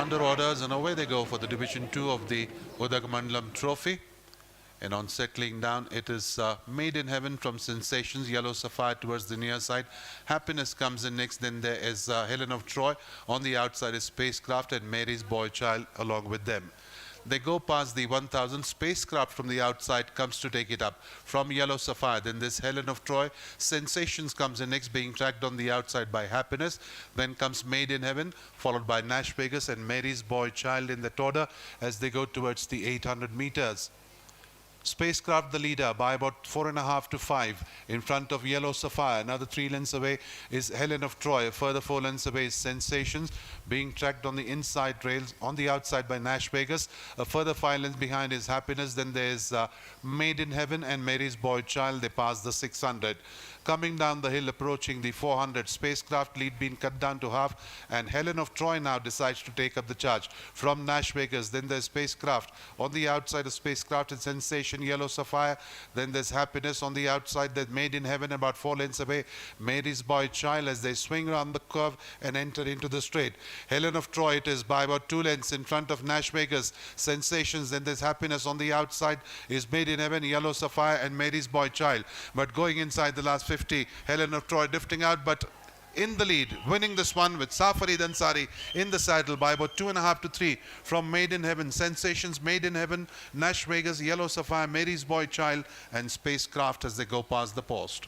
under orders, and away they go for the Division 2 of the Udhagamandalam trophy. And on settling down, it is Made in Heaven from Sensations, Yellow Sapphire towards the near side. Happiness comes in next. Then there is Helen of Troy. On the outside is Spacecraft and Mary's Boy Child along with them. They go past the 1000. Spacecraft from the outside comes to take it up from Yellow Sapphire. Then this Helen of Troy. Sensations comes in next, being tracked on the outside by Happiness. Then comes Made in Heaven, followed by Nash Vegas and Mary's Boy Child in that order as they go towards the 800 meters. Spacecraft the leader by about 4.5 to 5 in front of Yellow Sapphire. Another 3 lengths away is Helen of Troy. A further 4 lengths away is Sensations, being tracked on the inside rails, on the outside by Nash Vegas. A further 5 lengths behind is Happiness. Then there is Made in Heaven and Mary's Boy Child. They pass the 600. Coming down the hill, approaching the 400, Spacecraft lead being cut down to half, and Helen of Troy now decides to take up the charge from Nash Vegas. Then there's Spacecraft on the outside of Spacecraft and Sensation, Yellow Sapphire. Then there's Happiness on the outside. There's Made in Heaven about 4 lengths away, Mary's Boy Child as they swing around the curve and enter into the straight. Helen of Troy it is by about 2 lengths in front of Nash Vegas, Sensations. Then there's Happiness on the outside is Made in Heaven, Yellow Sapphire and Mary's Boy Child. But going inside the last 50, Helen of Troy drifting out, but in the lead, winning this one with Safari Dansari in the saddle by about 2.5 to 3 from Made in Heaven, Sensations, Made in Heaven, Nash Vegas, Yellow Sapphire, Mary's Boy Child and Spacecraft as they go past the post.